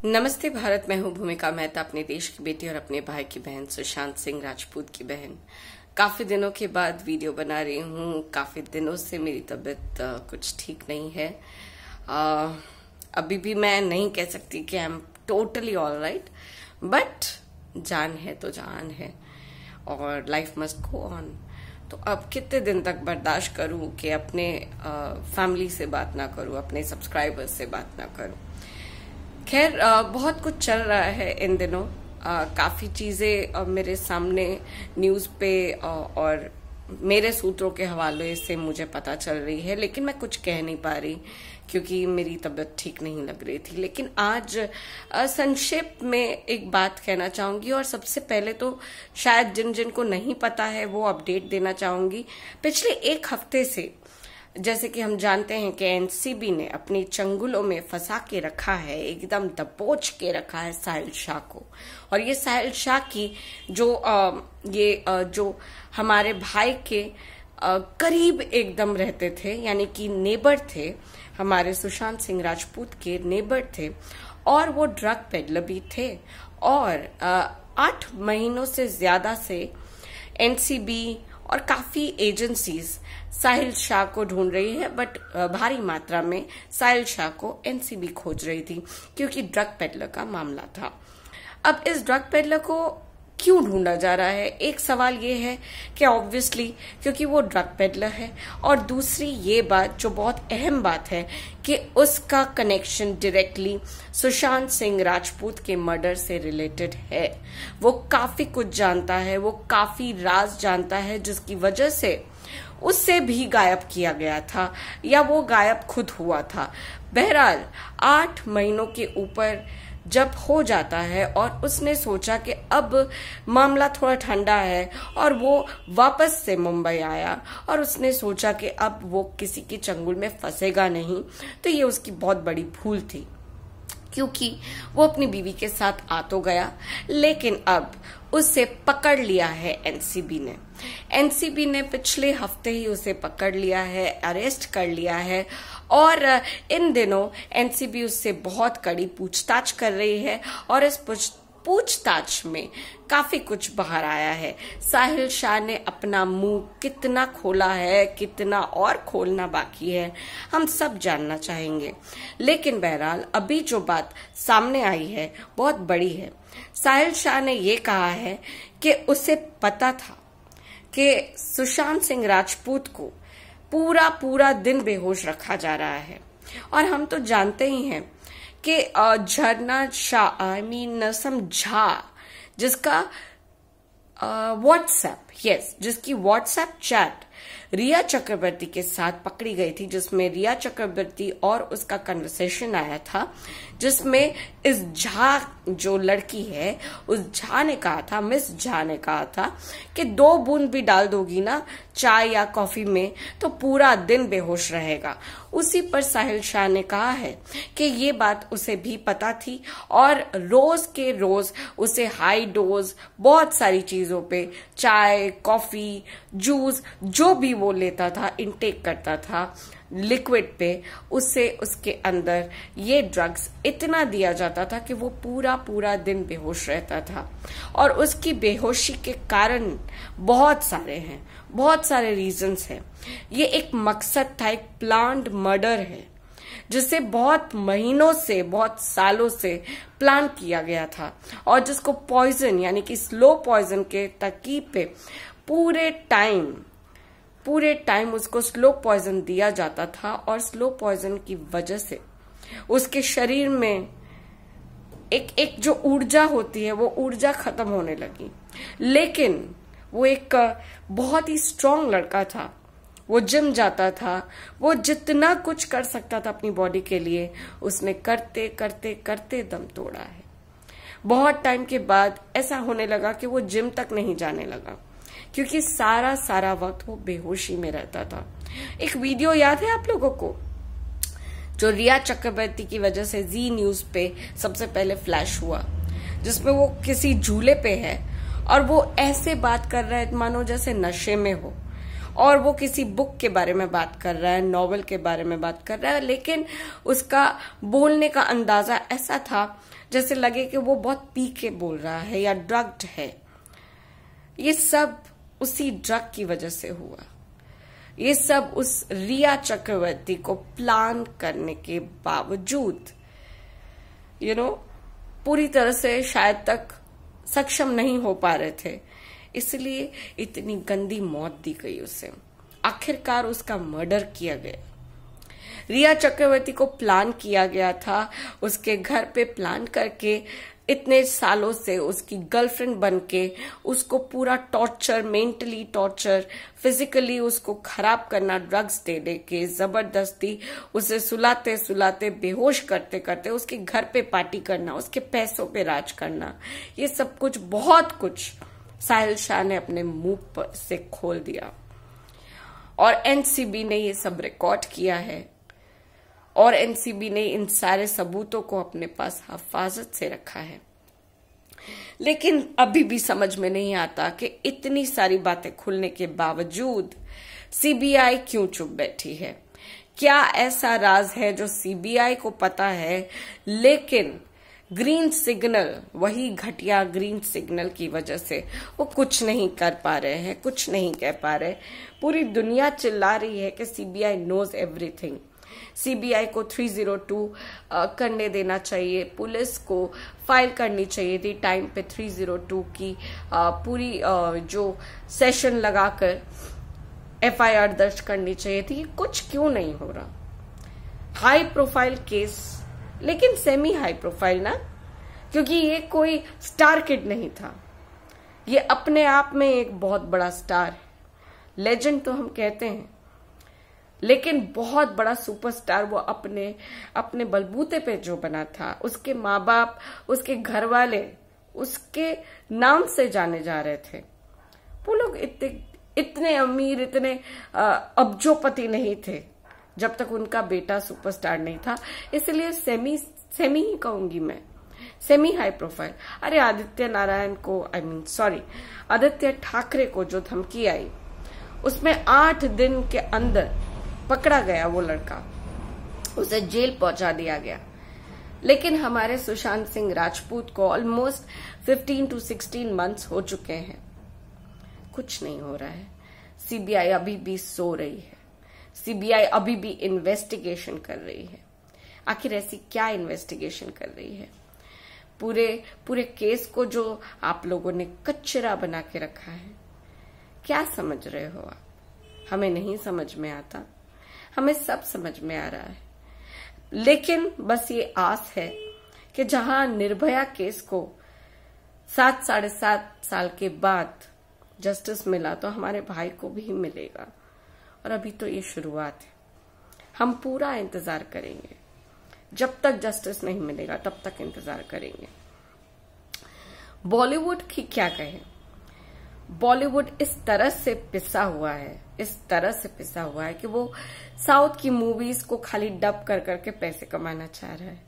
नमस्ते भारत। मैं हूं भूमिका मेहता, अपने देश की बेटी और अपने भाई की बहन सुशांत सिंह राजपूत की बहन। काफी दिनों के बाद वीडियो बना रही हूं। काफी दिनों से मेरी तबीयत कुछ ठीक नहीं है। अभी भी मैं नहीं कह सकती कि I am totally all right, but जान है तो जान है और लाइफ मस्ट गो ऑन। तो अब कितने दिन तक बर्दाश्त करूं कि अपने फैमिली से बात ना करूं, अपने सब्सक्राइबर्स से बात ना करूं। खैर, बहुत कुछ चल रहा है इन दिनों। काफी चीजें मेरे सामने न्यूज पे और मेरे सूत्रों के हवाले से मुझे पता चल रही है, लेकिन मैं कुछ कह नहीं पा रही क्योंकि मेरी तबीयत ठीक नहीं लग रही थी। लेकिन आज संक्षेप में एक बात कहना चाहूंगी और सबसे पहले तो शायद जिन जिन को नहीं पता है वो अपडेट देना चाहूंगी। पिछले एक हफ्ते से जैसे कि हम जानते हैं कि एनसीबी ने अपनी चंगुलों में फंसा के रखा है, एकदम दबोच के रखा है साहिल शाह को। और ये साहिल शाह की जो हमारे भाई के करीब एकदम रहते थे, यानी कि नेबर थे, हमारे सुशांत सिंह राजपूत के नेबर थे और वो ड्रग पेडलर भी थे। और 8 महीनों से ज्यादा से एनसीबी और काफी एजेंसीज साहिल शाह को ढूंढ रही है, बट भारी मात्रा में साहिल शाह को एनसीबी खोज रही थी क्योंकि ड्रग पेडलर का मामला था। अब इस ड्रग पेडलर को क्यों ढूंढा जा रहा है? एक सवाल ये है कि ऑब्वियसली क्योंकि वो ड्रग पेडलर है, और दूसरी ये बात जो बहुत अहम बात है कि उसका कनेक्शन डायरेक्टली सुशांत सिंह राजपूत के मर्डर से रिलेटेड है। वो काफी कुछ जानता है, वो काफी राज जानता है, जिसकी वजह से उससे भी गायब किया गया था या वो गायब खुद हुआ था। बहरहाल 8 महीनों के ऊपर जब हो जाता है और उसने सोचा कि अब मामला थोड़ा ठंडा है और वो वापस से मुंबई आया और उसने सोचा कि अब वो किसी के चंगुल में फंसेगा नहीं, तो ये उसकी बहुत बड़ी भूल थी क्योंकि वो अपनी बीवी के साथ आ तो गया, लेकिन अब उसे पकड़ लिया है एनसीबी ने। एनसीबी ने पिछले हफ्ते ही उसे पकड़ लिया है, अरेस्ट कर लिया है और इन दिनों एनसीबी उससे बहुत कड़ी पूछताछ कर रही है और इस पूछताछ में काफी कुछ बाहर आया है। साहिल शाह ने अपना मुंह कितना खोला है, कितना और खोलना बाकी है, हम सब जानना चाहेंगे। लेकिन बहरहाल अभी जो बात सामने आई है बहुत बड़ी है। साहिल शाह ने ये कहा है कि उसे पता था कि सुशांत सिंह राजपूत को पूरा दिन बेहोश रखा जा रहा है। और हम तो जानते ही हैं कि झरना शाह नसम झा, जिसका जिसकी व्हाट्सएप चैट रिया चक्रवर्ती के साथ पकड़ी गई थी, जिसमें रिया चक्रवर्ती और उसका कन्वर्सेशन आया था, जिसमें इस झा जो लड़की है उस झा ने कहा था, मिस झा ने कहा था कि 2 बूंद भी डाल दोगी ना चाय या कॉफी में तो पूरा दिन बेहोश रहेगा। उसी पर साहिल शाह ने कहा है कि ये बात उसे भी पता थी और रोज के रोज उसे हाई डोज बहुत सारी चीजों पे, चाय, कॉफी, जूस, जो भी वो लेता था, इनटेक करता था लिक्विड पे, उससे उसके अंदर ये ड्रग्स इतना दिया जाता था कि वो पूरा दिन बेहोश रहता था। और उसकी बेहोशी के कारण बहुत सारे रीजंस हैं। ये एक मकसद था, एक प्लान्ड मर्डर है जिसे बहुत महीनों से, बहुत सालों से प्लान किया गया था और जिसको पॉइजन यानी कि स्लो पॉइजन के तरकीब पे पूरे टाइम उसको स्लो पॉइजन दिया जाता था। और स्लो पॉइजन की वजह से उसके शरीर में एक जो ऊर्जा होती है वो ऊर्जा खत्म होने लगी। लेकिन वो एक बहुत ही स्ट्रांग लड़का था, वो जिम जाता था, वो जितना कुछ कर सकता था अपनी बॉडी के लिए उसने करते दम तोड़ा है। बहुत टाइम के बाद ऐसा होने लगा कि वो जिम तक नहीं जाने लगा क्योंकि सारा वक्त वो बेहोशी में रहता था। एक वीडियो याद है आप लोगों को जो रिया चक्रवर्ती की वजह से जी न्यूज पे सबसे पहले फ्लैश हुआ, जिसमें वो किसी झूले पे है और वो ऐसे बात कर रहा है मानो जैसे नशे में हो और वो किसी बुक के बारे में बात कर रहा है, नॉवेल के बारे में बात कर रहा है, लेकिन उसका बोलने का अंदाजा ऐसा था जैसे लगे कि वो बहुत पी के बोल रहा है या ड्रग्ड है। ये सब उसी ड्रग की वजह से हुआ। ये सब उस रिया चक्रवर्ती को प्लान करने के बावजूद पूरी तरह से शायद तक सक्षम नहीं हो पा रहे थे, इसलिए इतनी गंदी मौत दी गई उसे। आखिरकार उसका मर्डर किया गया। रिया चक्रवर्ती को प्लान किया गया था, उसके घर पे प्लान करके इतने सालों से उसकी गर्लफ्रेंड बनके उसको पूरा टॉर्चर, मेंटली टॉर्चर, फिजिकली उसको खराब करना, ड्रग्स दे दे के जबरदस्ती उसे सुलाते सुलाते बेहोश करते करते उसके घर पे पार्टी करना, उसके पैसों पे राज करना, ये सब कुछ, बहुत कुछ साहिल शाह ने अपने मुंह से खोल दिया। और एनसीबी ने ये सब रिकॉर्ड किया है और एनसीबी ने इन सारे सबूतों को अपने पास हिफाजत से रखा है। लेकिन अभी भी समझ में नहीं आता कि इतनी सारी बातें खुलने के बावजूद सीबीआई क्यों चुप बैठी है। क्या ऐसा राज है जो सीबीआई को पता है, लेकिन ग्रीन सिग्नल, वही घटिया ग्रीन सिग्नल की वजह से वो कुछ नहीं कर पा रहे हैं, कुछ नहीं कह पा रहे। पूरी दुनिया चिल्ला रही है कि सीबीआई नोज एवरीथिंग। सीबीआई को 302 करने देना चाहिए, पुलिस को फाइल करनी चाहिए थी टाइम पे 302 की पूरी जो सेशन लगाकर एफआईआर दर्ज करनी चाहिए थी। कुछ क्यों नहीं हो रहा? हाई प्रोफाइल केस, लेकिन सेमी हाई प्रोफाइल ना, क्योंकि ये कोई स्टार किड नहीं था। ये अपने आप में एक बहुत बड़ा स्टार है, लेजेंड तो हम कहते हैं, लेकिन बहुत बड़ा सुपरस्टार वो अपने बलबूते पे जो बना था। उसके माँ बाप, उसके घर वाले उसके नाम से जाने जा रहे थे। वो लोग इतने अमीर, इतने अब्जोपति नहीं थे जब तक उनका बेटा सुपरस्टार नहीं था। इसलिए सेमी ही कहूंगी मैं, सेमी हाई प्रोफाइल। अरे आदित्य ठाकरे को जो धमकी आई, उसमें 8 दिन के अंदर पकड़ा गया वो लड़का, उसे जेल पहुंचा दिया गया। लेकिन हमारे सुशांत सिंह राजपूत को ऑलमोस्ट 15 to 16 मंथ्स हो चुके हैं, कुछ नहीं हो रहा है। सीबीआई अभी भी सो रही है, सीबीआई अभी भी इन्वेस्टिगेशन कर रही है। आखिर ऐसी क्या इन्वेस्टिगेशन कर रही है? पूरे केस को जो आप लोगों ने कचरा बना के रखा है, क्या समझ रहे हो आप? हमें नहीं समझ में आता, हमें सब समझ में आ रहा है। लेकिन बस ये आस है कि जहां निर्भया केस को 7-7.5 साल के बाद जस्टिस मिला, तो हमारे भाई को भी मिलेगा। और अभी तो ये शुरुआत है, हम पूरा इंतजार करेंगे। जब तक जस्टिस नहीं मिलेगा तब तक इंतजार करेंगे। बॉलीवुड की क्या कहें? बॉलीवुड इस तरह से पिसा हुआ है कि वो साउथ की मूवीज को खाली डब कर करके पैसे कमाना चाह रहा है।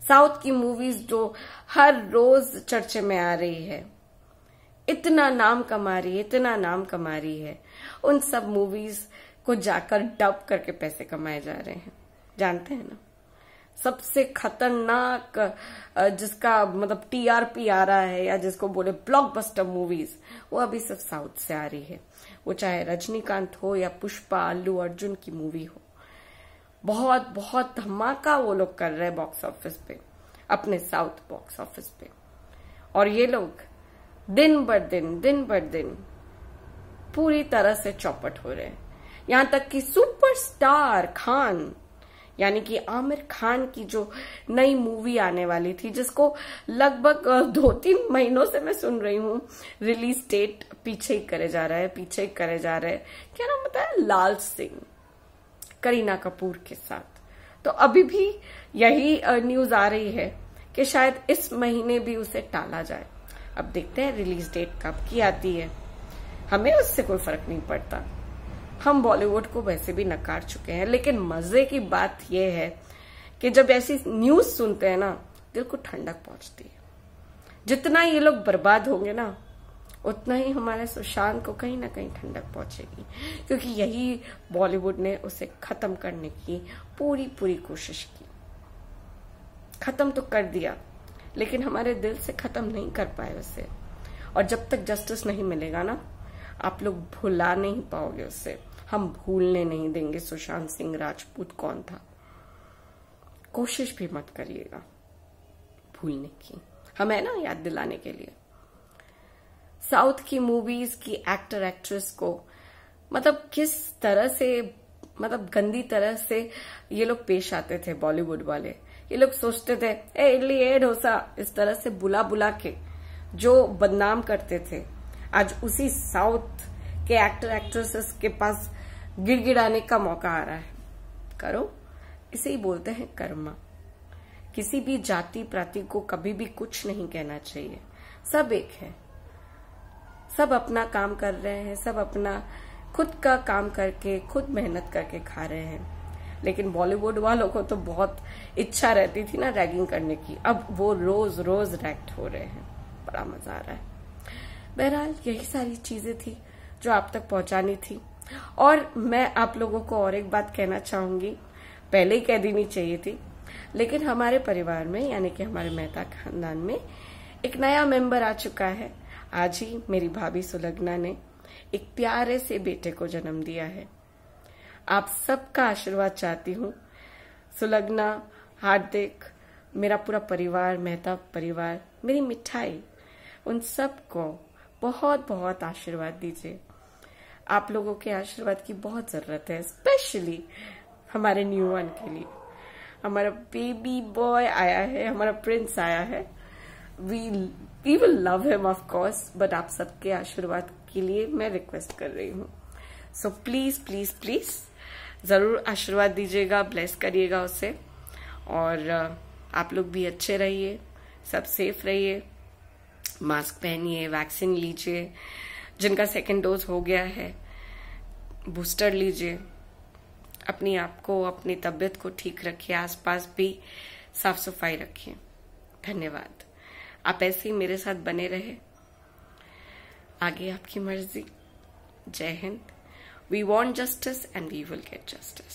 साउथ की मूवीज जो हर रोज चर्चे में आ रही है, इतना नाम कमा रही है, उन सब मूवीज को जाकर डब करके पैसे कमाए जा रहे हैं। जानते हैं ना, सबसे खतरनाक जिसका मतलब टीआरपी आ रहा है, या जिसको बोले ब्लॉकबस्टर मूवीज, वो अभी सिर्फ साउथ से आ रही है। वो चाहे रजनीकांत हो या पुष्पा, अल्लू अर्जुन की मूवी हो, बहुत बहुत धमाका वो लोग कर रहे हैं बॉक्स ऑफिस पे, अपने साउथ बॉक्स ऑफिस पे। और ये लोग दिन बर दिन पूरी तरह से चौपट हो रहे हैं। यहां तक कि सुपरस्टार खान, यानी कि आमिर खान की जो नई मूवी आने वाली थी, जिसको लगभग 2-3 महीनों से मैं सुन रही हूँ रिलीज डेट पीछे ही करे जा रहा है। क्या नाम बताया? लाल सिंह, करीना कपूर के साथ। तो अभी भी यही न्यूज आ रही है कि शायद इस महीने भी उसे टाला जाए। अब देखते हैं रिलीज डेट कब की आती है, हमें उससे कोई फर्क नहीं पड़ता। हम बॉलीवुड को वैसे भी नकार चुके हैं। लेकिन मजे की बात यह है कि जब ऐसी न्यूज सुनते हैं ना, दिल को ठंडक पहुंचती है। जितना ये लोग बर्बाद होंगे ना, उतना ही हमारे सुशांत को कहीं ना कहीं ठंडक पहुंचेगी, क्योंकि यही बॉलीवुड ने उसे खत्म करने की पूरी पूरी कोशिश की। खत्म तो कर दिया, लेकिन हमारे दिल से खत्म नहीं कर पाए उसे। और जब तक जस्टिस नहीं मिलेगा ना, आप लोग भुला नहीं पाओगे उसे। हम भूलने नहीं देंगे सुशांत सिंह राजपूत कौन था। कोशिश भी मत करिएगा भूलने की, हम है ना याद दिलाने के लिए। साउथ की मूवीज की एक्टर एक्ट्रेस को मतलब किस तरह से, मतलब गंदी तरह से ये लोग पेश आते थे बॉलीवुड वाले। ये लोग सोचते थे ए इडली ए डोसा, इस तरह से बुला बुला के जो बदनाम करते थे, आज उसी साउथ के एक्टर एक्ट्रेसेस के पास गिड़गिड़ाने का मौका आ रहा है। करो, इसे ही बोलते हैं कर्मा। किसी भी जाति प्राति को कभी भी कुछ नहीं कहना चाहिए। सब एक है, सब अपना काम कर रहे हैं, सब अपना खुद का काम करके खुद मेहनत करके खा रहे हैं। लेकिन बॉलीवुड वालों को तो बहुत इच्छा रहती थी ना रैगिंग करने की, अब वो रोज रोज रैक्ट हो रहे हैं। बड़ा मजा आ रहा है। बहरहाल यही सारी चीजें थी जो आप तक पहुंचानी थी। और मैं आप लोगों को और एक बात कहना चाहूंगी, पहले ही कह देनी चाहिए थी, लेकिन हमारे परिवार में यानी कि हमारे मेहता खानदान में एक नया मेंबर आ चुका है। आज ही मेरी भाभी सुलग्ना ने एक प्यारे से बेटे को जन्म दिया है। आप सबका आशीर्वाद चाहती हूँ। सुलग्ना, हार्दिक, मेरा पूरा परिवार, मेहता परिवार, मेरी मिठाई, उन सबको बहुत बहुत आशीर्वाद दीजिए। आप लोगों के आशीर्वाद की बहुत जरूरत है, स्पेशली हमारे न्यू वन के लिए। हमारा बेबी बॉय आया है, हमारा प्रिंस आया है। We will love him of course, but आप सबके आशीर्वाद के लिए मैं रिक्वेस्ट कर रही हूँ। सो प्लीज प्लीज प्लीज जरूर आशीर्वाद दीजिएगा, ब्लेस करिएगा उसे। और आप लोग भी अच्छे रहिए, सब सेफ रहिए, मास्क पहनिए, वैक्सीन लीजिए, जिनका सेकेंड डोज हो गया है बूस्टर लीजिए। अपनी आप को, अपनी तबीयत को ठीक रखिए, आसपास भी साफ सफाई रखिए। धन्यवाद। आप ऐसे ही मेरे साथ बने रहे, आगे आपकी मर्जी। जय हिंद। We want justice and we will get justice.